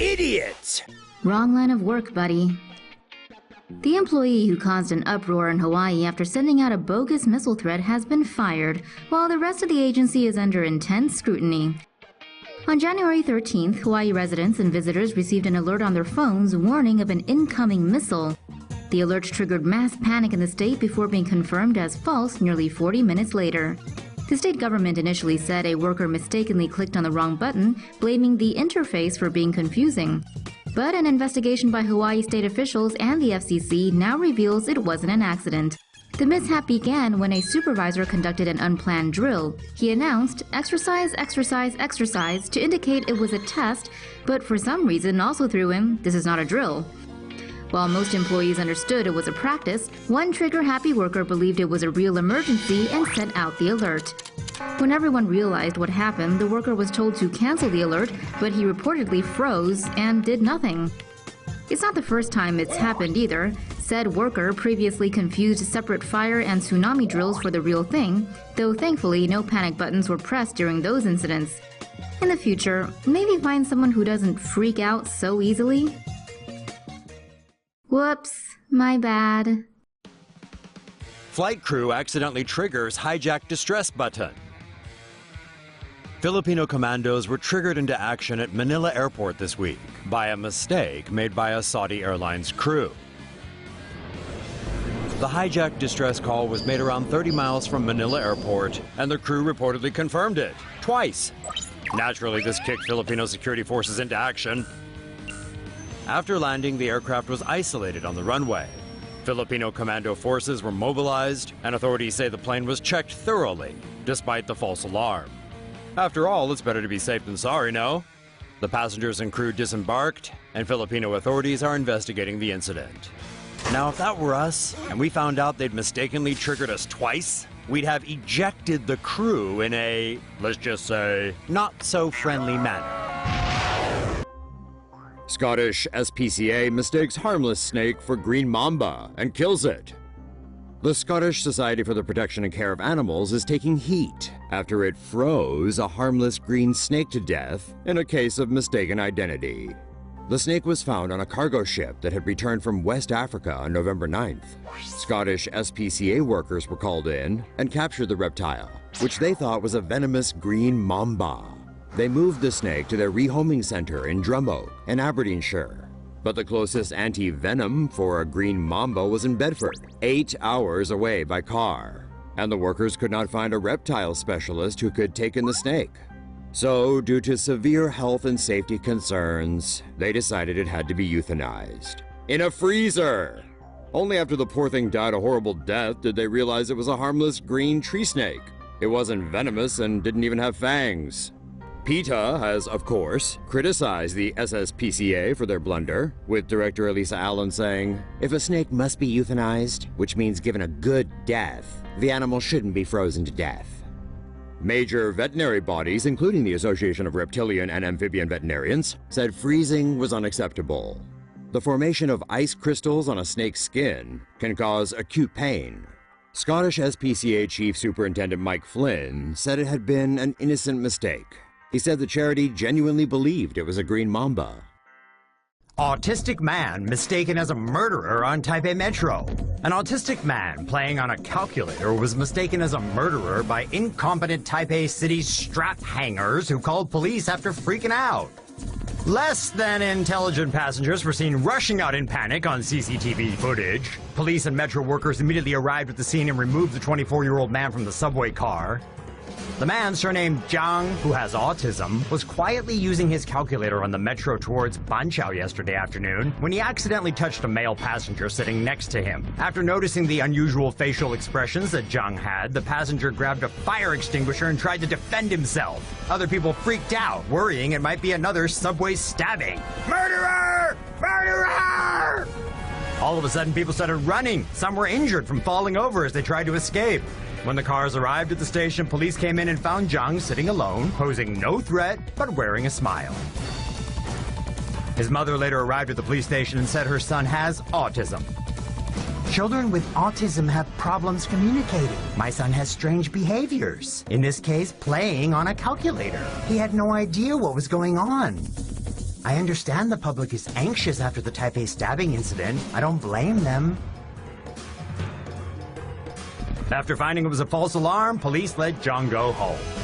idiot! Wrong line of work, buddy. The employee who caused an uproar in Hawaii after sending out a bogus missile threat has been fired, while the rest of the agency is under intense scrutiny. On January 13th, Hawaii residents and visitors received an alert on their phones warning of an incoming missile. The alert triggered mass panic in the state before being confirmed as false nearly 40 minutes later. The state government initially said a worker mistakenly clicked on the wrong button, blaming the interface for being confusing. But an investigation by Hawaii state officials and the FCC now reveals it wasn't an accident. The mishap began when a supervisor conducted an unplanned drill. He announced, "Exercise, exercise, exercise," to indicate it was a test, but for some reason also threw in, "This is not a drill." While most employees understood it was a practice, one trigger-happy worker believed it was a real emergency and sent out the alert. When everyone realized what happened, the worker was told to cancel the alert, but he reportedly froze and did nothing. It's not the first time it's happened either. Said worker previously confused separate fire and tsunami drills for the real thing, though thankfully no panic buttons were pressed during those incidents. In the future, maybe find someone who doesn't freak out so easily. Whoops, my bad. Flight crew accidentally triggers hijack distress button. Filipino commandos were triggered into action at Manila Airport this week by a mistake made by a Saudi Airlines crew. The hijack distress call was made around 30 miles from Manila Airport, and the crew reportedly confirmed it, twice. Naturally, this kicked Filipino security forces into action. After landing, the aircraft was isolated on the runway. Filipino commando forces were mobilized, and authorities say the plane was checked thoroughly, despite the false alarm. After all, it's better to be safe than sorry, no? The passengers and crew disembarked, and Filipino authorities are investigating the incident. Now, if that were us, and we found out they'd mistakenly triggered us twice, we'd have ejected the crew in a, let's just say, not-so-friendly manner. Scottish SPCA mistakes harmless snake for green mamba and kills it. The Scottish Society for the Protection and Care of Animals is taking heat after it froze a harmless green snake to death in a case of mistaken identity. The snake was found on a cargo ship that had returned from West Africa on November 9th. Scottish SPCA workers were called in and captured the reptile, which they thought was a venomous green mamba. They moved the snake to their rehoming center in Drumoak in Aberdeenshire. But the closest anti-venom for a green mamba was in Bedford, 8 hours away by car. And the workers could not find a reptile specialist who could take in the snake. So, due to severe health and safety concerns, they decided it had to be euthanized. In a freezer! Only after the poor thing died a horrible death did they realize it was a harmless green tree snake. It wasn't venomous and didn't even have fangs. PETA has, of course, criticized the SSPCA for their blunder, with director Elisa Allen saying, "If a snake must be euthanized, which means given a good death, the animal shouldn't be frozen to death." Major veterinary bodies, including the Association of Reptilian and Amphibian Veterinarians, said freezing was unacceptable. The formation of ice crystals on a snake's skin can cause acute pain. Scottish SPCA Chief Superintendent Mike Flynn said it had been an innocent mistake. He said the charity genuinely believed it was a green mamba. Autistic man mistaken as a murderer on Taipei Metro. An autistic man playing on a calculator was mistaken as a murderer by incompetent Taipei City's strap hangers who called police after freaking out. Less than intelligent passengers were seen rushing out in panic on CCTV footage. Police and Metro workers immediately arrived at the scene and removed the 24-year-old man from the subway car. The man, surnamed Zhang, who has autism, was quietly using his calculator on the Metro towards Banqiao yesterday afternoon when he accidentally touched a male passenger sitting next to him. After noticing the unusual facial expressions that Zhang had, the passenger grabbed a fire extinguisher and tried to defend himself. Other people freaked out, worrying it might be another subway stabbing. Murderer! Murderer! All of a sudden, people started running. Some were injured from falling over as they tried to escape. When the cars arrived at the station, police came in and found Zhang sitting alone, posing no threat, but wearing a smile. His mother later arrived at the police station and said her son has autism. Children with autism have problems communicating. My son has strange behaviors. In this case, playing on a calculator. He had no idea what was going on. I understand the public is anxious after the Taipei stabbing incident. I don't blame them. After finding it was a false alarm, police let John go home.